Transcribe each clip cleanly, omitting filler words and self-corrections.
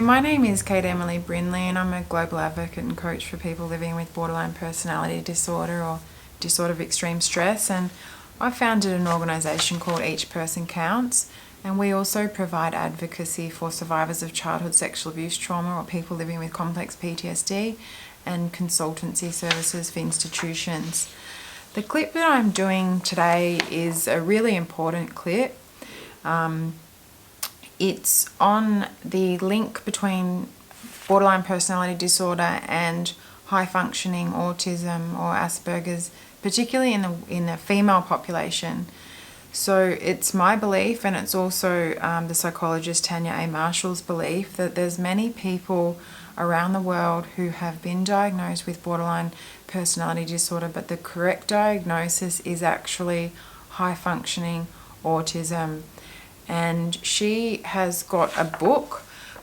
Hi, my name is Emily Brinly and I'm a global advocate and coach for people living with borderline personality disorder or disorder of extreme stress, and I founded an organisation called Each Person Counts, and we also provide advocacy for survivors of childhood sexual abuse trauma or people living with complex PTSD and consultancy services for institutions. The clip that I'm doing today is a really important clip. It's on the link between borderline personality disorder and high-functioning autism or Asperger's, particularly in the female population. So it's my belief, and it's also the psychologist Tania Marshall's belief, that there's many people around the world who have been diagnosed with borderline personality disorder, but the correct diagnosis is actually high-functioning autism. And she has got a book,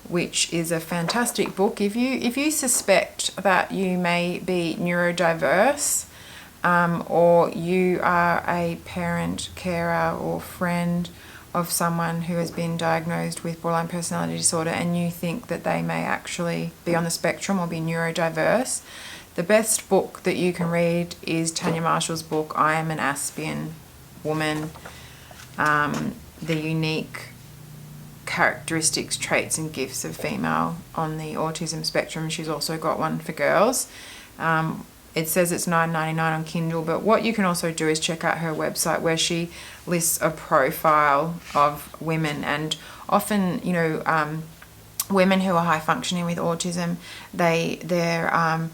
which is a fantastic book. If you suspect that you may be neurodiverse, or you are a parent, carer, or friend of someone who has been diagnosed with borderline personality disorder, and you think that they may actually be on the spectrum or be neurodiverse, the best book that you can read is Tania Marshall's book, Am An Aspien Women. The unique characteristics, traits and gifts of female on the autism spectrum. She's also got one for girls. It says it's $9.99 on Kindle, but what you can also do is check out her website, where she lists a profile of women, and often, women who are high functioning with autism, their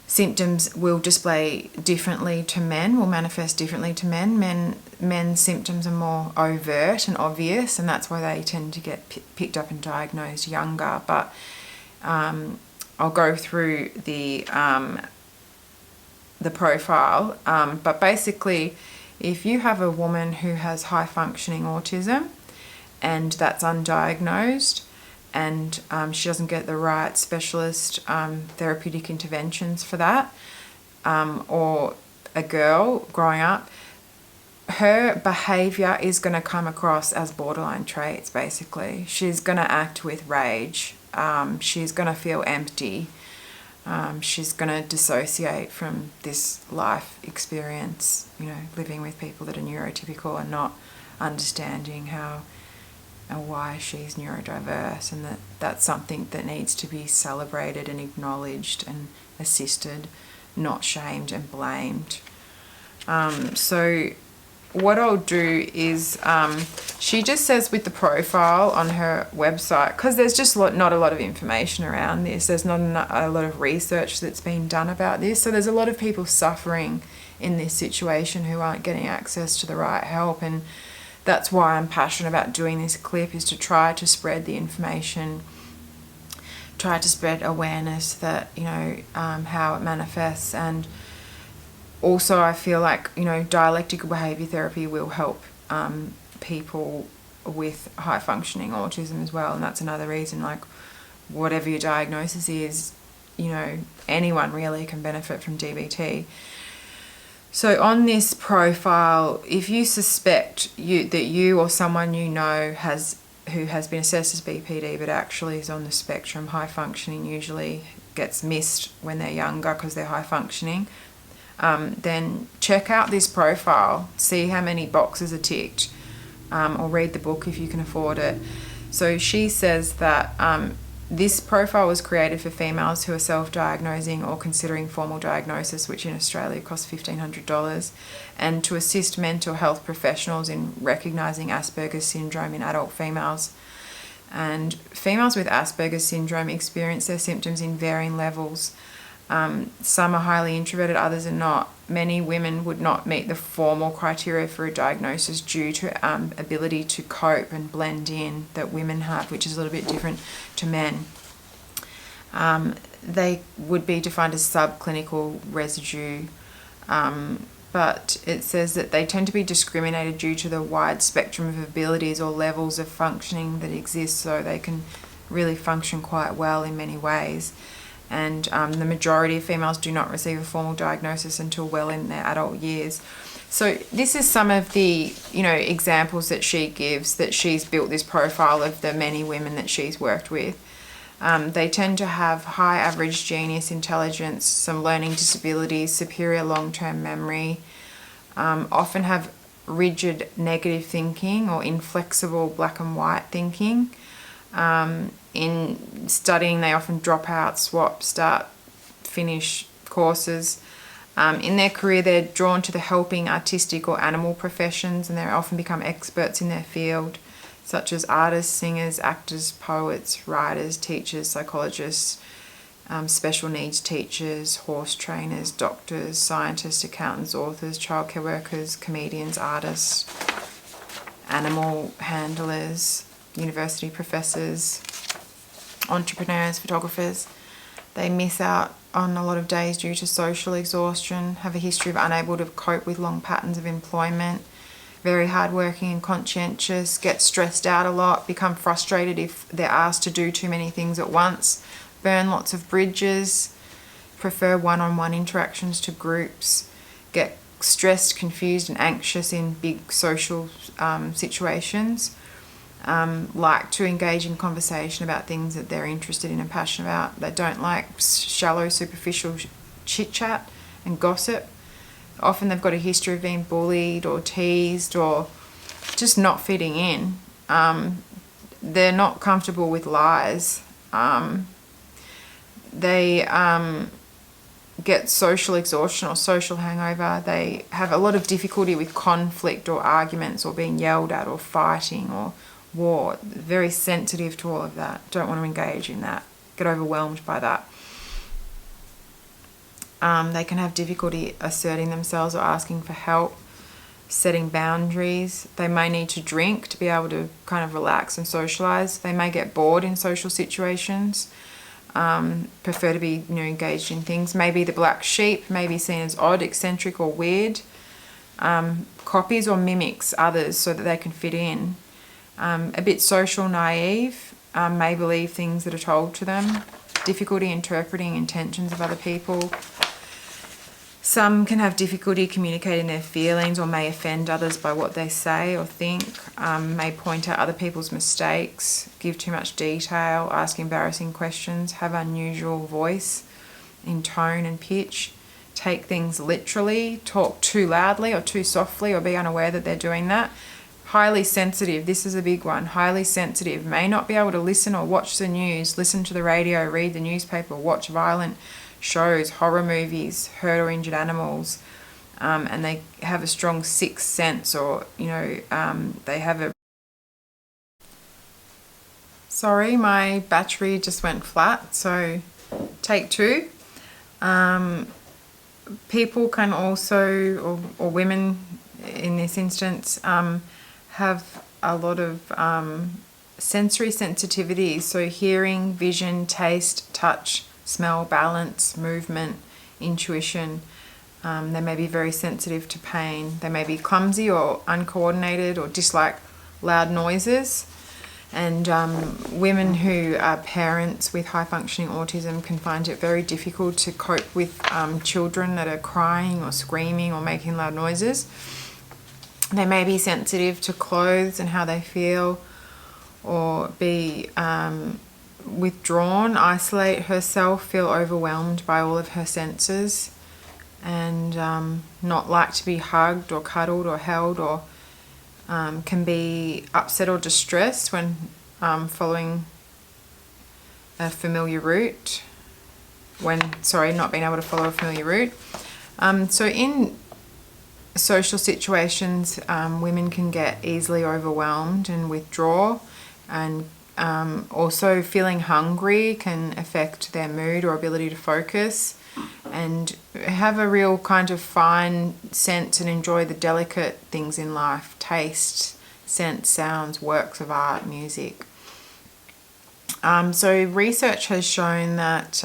symptoms will display differently to men, will manifest differently to men. Men's symptoms are more overt and obvious, and that's why they tend to get picked up and diagnosed younger. But I'll go through the profile. But basically, if you have a woman who has high functioning autism and that's undiagnosed, and she doesn't get the right specialist therapeutic interventions for that, or a girl growing up, her behaviour is going to come across as borderline traits, basically. She's going to act with rage. She's going to feel empty. She's going to dissociate from this life experience, living with people that are neurotypical and not understanding how and why she's neurodiverse, and that's something that needs to be celebrated and acknowledged and assisted, not shamed and blamed. So what I'll do is, she just says with the profile on her website, because there's just not a lot of information around this, there's not a lot of research that's been done about this, so there's a lot of people suffering in this situation who aren't getting access to the right help, and that's why I'm passionate about doing this clip, is to try to spread the information, try to spread awareness that, how it manifests. And also I feel like, dialectical behaviour therapy will help people with high functioning autism as well. And that's another reason, like, whatever your diagnosis is, anyone really can benefit from DBT. So on this profile, if you suspect that you or someone who has been assessed as BPD but actually is on the spectrum, high functioning usually gets missed when they're younger because they're high functioning, then check out this profile, see how many boxes are ticked, or read the book if you can afford it. So she says that this profile was created for females who are self-diagnosing or considering formal diagnosis, which in Australia costs $1,500, and to assist mental health professionals in recognising Asperger's syndrome in adult females. And females with Asperger's syndrome experience their symptoms in varying levels. Some are highly introverted, others are not. Many women would not meet the formal criteria for a diagnosis due to ability to cope and blend in that women have, which is a little bit different to men. They would be defined as subclinical residue, but it says that they tend to be discriminated due to the wide spectrum of abilities or levels of functioning that exist, so they can really function quite well in many ways. And the majority of females do not receive a formal diagnosis until well in their adult years. So this is some of the, examples that she gives, that she's built this profile of the many women that she's worked with. They tend to have high average genius intelligence, some learning disabilities, superior long-term memory, often have rigid negative thinking or inflexible black and white thinking. In studying, they often drop out, swap, start, finish courses. In their career, they're drawn to the helping, artistic or animal professions, and they often become experts in their field, such as artists, singers, actors, poets, writers, teachers, psychologists, special needs teachers, horse trainers, doctors, scientists, accountants, authors, childcare workers, comedians, artists, animal handlers, university professors, entrepreneurs, photographers. They miss out on a lot of days due to social exhaustion, have a history of unable to cope with long patterns of employment, very hardworking and conscientious, get stressed out a lot, become frustrated if they're asked to do too many things at once, burn lots of bridges, prefer one-on-one interactions to groups, get stressed, confused and anxious in big social situations, like to engage in conversation about things that they're interested in and passionate about. They don't like shallow, superficial chit-chat and gossip. Often they've got a history of being bullied or teased or just not fitting in. They're not comfortable with lies. They get social exhaustion or social hangover. They have a lot of difficulty with conflict or arguments or being yelled at or fighting or war. Very sensitive to all of that. Don't want to engage in that. Get overwhelmed by that. They can have difficulty asserting themselves or asking for help, setting boundaries. They may need to drink to be able to kind of relax and socialise. They may get bored in social situations, prefer to be engaged in things. Maybe the black sheep may be seen as odd, eccentric or weird. Copies or mimics others so that they can fit in. A bit social naive, may believe things that are told to them. Difficulty interpreting intentions of other people. Some can have difficulty communicating their feelings or may offend others by what they say or think, may point out other people's mistakes, give too much detail, ask embarrassing questions, have unusual voice in tone and pitch, take things literally, talk too loudly or too softly or be unaware that they're doing that. Highly sensitive, this is a big one, highly sensitive, may not be able to listen or watch the news, listen to the radio, read the newspaper, watch violent shows, horror movies, hurt or injured animals, and they have a strong sixth sense or, they have a... Sorry, my battery just went flat, so take two. People can also, or women in this instance, have a lot of sensory sensitivities, so hearing, vision, taste, touch, smell, balance, movement, intuition. They may be very sensitive to pain. They may be clumsy or uncoordinated or dislike loud noises. And women who are parents with high-functioning autism can find it very difficult to cope with children that are crying or screaming or making loud noises. They may be sensitive to clothes and how they feel, or be withdrawn, isolate herself, feel overwhelmed by all of her senses, and not like to be hugged or cuddled or held, or can be upset or distressed when following a familiar route, not being able to follow a familiar route. So in social situations, women can get easily overwhelmed and withdraw, and also feeling hungry can affect their mood or ability to focus, and have a real kind of fine sense and enjoy the delicate things in life, taste, scent, sounds, works of art, music. So research has shown that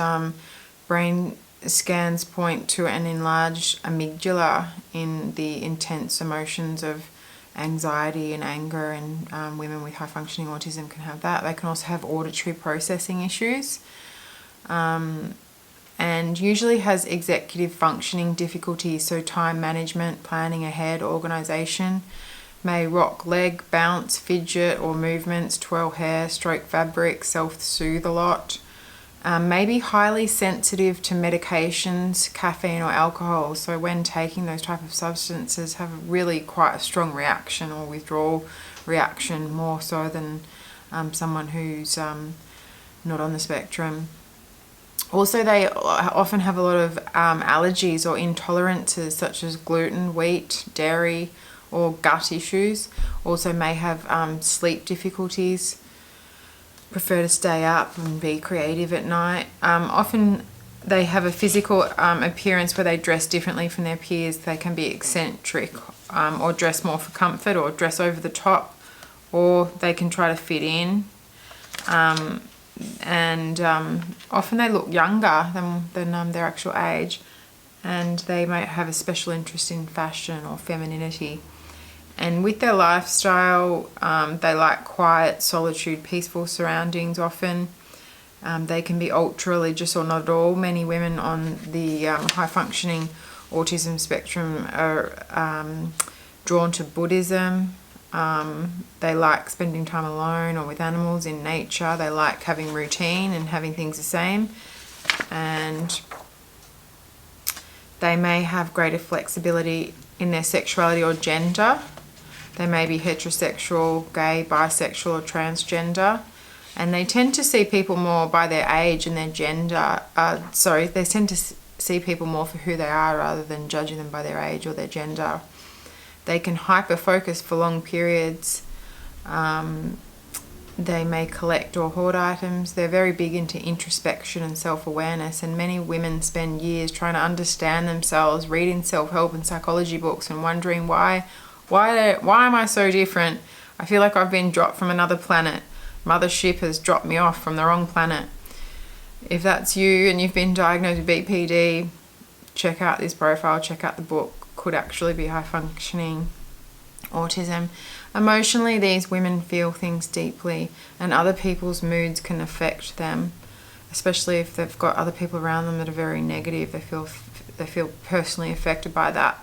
brain scans point to an enlarged amygdala in the intense emotions of anxiety and anger, and women with high-functioning autism can have that. They can also have auditory processing issues, and usually has executive functioning difficulties, so time management, planning ahead, organisation, may rock leg, bounce, fidget or movements, twirl hair, stroke fabric, self-soothe a lot, May be highly sensitive to medications, caffeine or alcohol. So when taking those type of substances, have really quite a strong reaction or withdrawal reaction, more so than someone who's not on the spectrum. Also, they often have a lot of allergies or intolerances, such as gluten, wheat, dairy, or gut issues. Also may have sleep difficulties, prefer to stay up and be creative at night. Often they have a physical appearance where they dress differently from their peers. They can be eccentric, or dress more for comfort, or dress over the top, or they can try to fit in. And often they look younger than their actual age, and they might have a special interest in fashion or femininity. And with their lifestyle, they like quiet, solitude, peaceful surroundings often. They can be ultra religious or not at all. Many women on the high functioning autism spectrum are drawn to Buddhism. They like spending time alone or with animals in nature. They like having routine and having things the same. And they may have greater flexibility in their sexuality or gender. They may be heterosexual, gay, bisexual or transgender. And they tend to see people more by their age and their gender. They tend to see people more for who they are rather than judging them by their age or their gender. They can hyper-focus for long periods. They may collect or hoard items. They're very big into introspection and self-awareness, and many women spend years trying to understand themselves, reading self-help and psychology books and wondering why am I so different? I feel like I've been dropped from another planet. Mothership has dropped me off from the wrong planet. If that's you and you've been diagnosed with BPD, check out this profile, check out the book. Could actually be high functioning autism. Emotionally, these women feel things deeply, and other people's moods can affect them, especially if they've got other people around them that are very negative. They feel personally affected by that,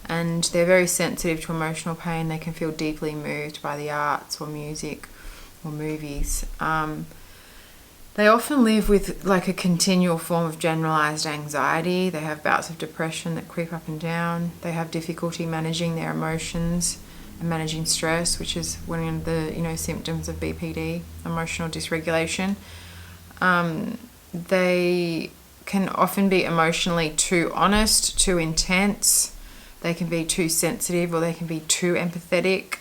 and they're very sensitive to emotional pain. They can feel deeply moved by the arts or music or movies. They often live with like a continual form of generalized anxiety. They have bouts of depression that creep up and down. They have difficulty managing their emotions and managing stress, which is one of the symptoms of BPD, emotional dysregulation. They can often be emotionally too honest, too intense. They can be too sensitive, or they can be too empathetic.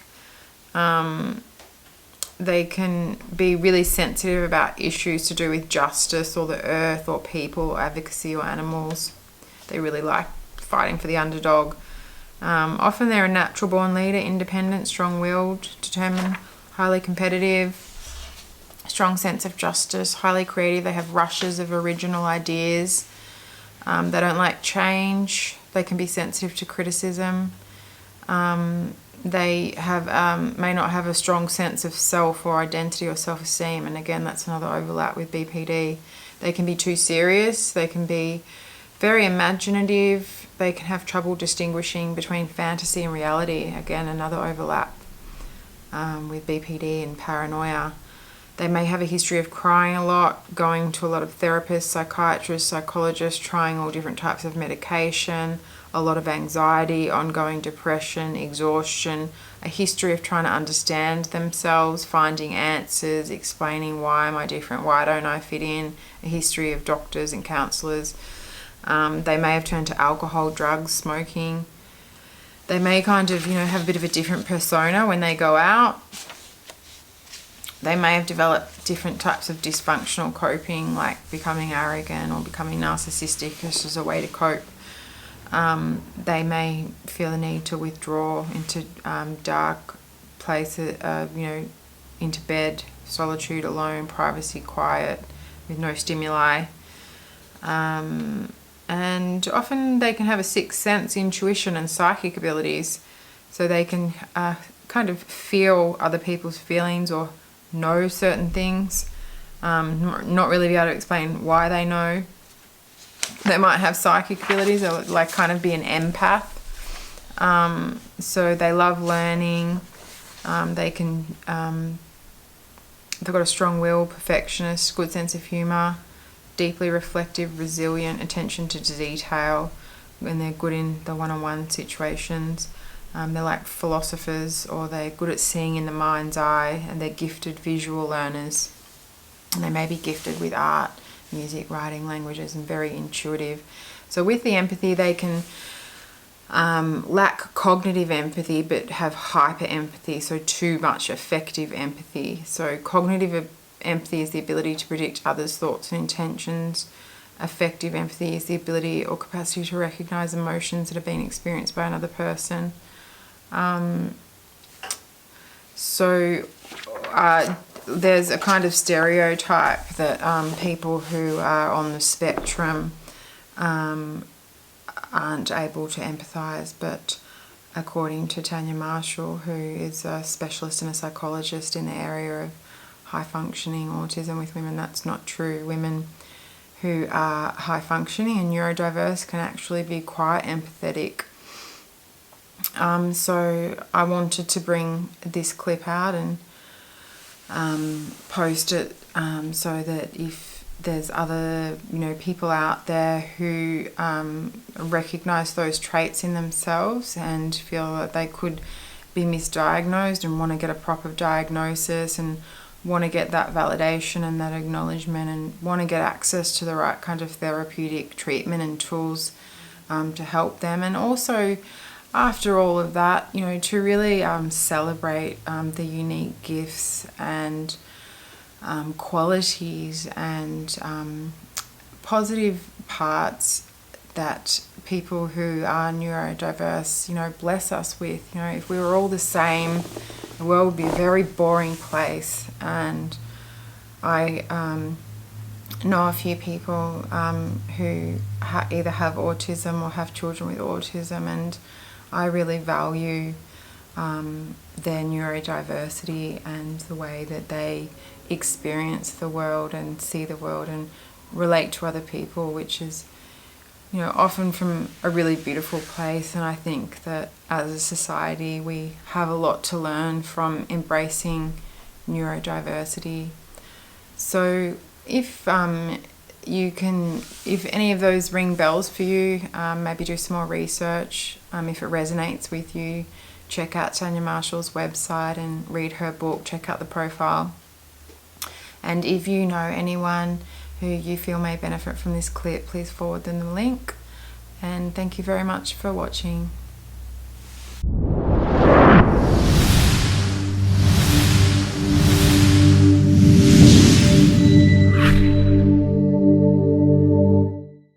They can be really sensitive about issues to do with justice or the earth or people or advocacy or animals. They really like fighting for the underdog. Often they're a natural born leader, independent, strong-willed, determined, highly competitive, strong sense of justice, highly creative. They have rushes of original ideas. They don't like change. They can be sensitive to criticism. They have may not have a strong sense of self or identity or self-esteem, and again that's another overlap with BPD. They can be too serious. They can be very imaginative. They can have trouble distinguishing between fantasy and reality, again another overlap with BPD and paranoia. They may have a history of crying a lot, going to a lot of therapists, psychiatrists, psychologists, trying all different types of medication, a lot of anxiety, ongoing depression, exhaustion, a history of trying to understand themselves, finding answers, explaining why am I different, why don't I fit in, a history of doctors and counsellors. They may have turned to alcohol, drugs, smoking. They may kind of, have a bit of a different persona when they go out. They may have developed different types of dysfunctional coping, like becoming arrogant or becoming narcissistic just as a way to cope. They may feel the need to withdraw into dark places, into bed, solitude, alone, privacy, quiet, with no stimuli. And often they can have a sixth sense, intuition and psychic abilities, so they can kind of feel other people's feelings or know certain things, not really be able to explain why they know. They might have psychic abilities, or like kind of be an empath. So they love learning. They've got a strong will, perfectionist, good sense of humour. deeply reflective, resilient, attention to detail, and they're good in the one-on-one situations. They're like philosophers, or they're good at seeing in the mind's eye, and they're gifted visual learners. And they may be gifted with art, music, writing, languages, and very intuitive. So with the empathy, they can lack cognitive empathy but have hyper empathy, so too much affective empathy. So cognitive empathy is the ability to predict others' thoughts and intentions. Affective empathy is the ability or capacity to recognize emotions that have been experienced by another person. There's a kind of stereotype that people who are on the spectrum aren't able to empathise, but according to Tania Marshall, who is a specialist and a psychologist in the area of high functioning autism with women, that's not true. Women who are high functioning and neurodiverse can actually be quite empathetic. So I wanted to bring this clip out and post it so that if there's other people out there who recognise those traits in themselves and feel that they could be misdiagnosed and want to get a proper diagnosis and want to get that validation and that acknowledgement and want to get access to the right kind of therapeutic treatment and tools to help them. And also, after all of that, to really celebrate the unique gifts and qualities and positive parts that people who are neurodiverse, bless us with. If we were all the same, the world would be a very boring place. And I know a few people who either have autism or have children with autism, and I really value their neurodiversity and the way that they experience the world and see the world and relate to other people, which is often from a really beautiful place. And I think that as a society we have a lot to learn from embracing neurodiversity. So if any of those ring bells for you, maybe do some more research. If it resonates with you, check out Tania Marshall's website and read her book, check out the profile. And if you know anyone who you feel may benefit from this clip, please forward them the link. And thank you very much for watching.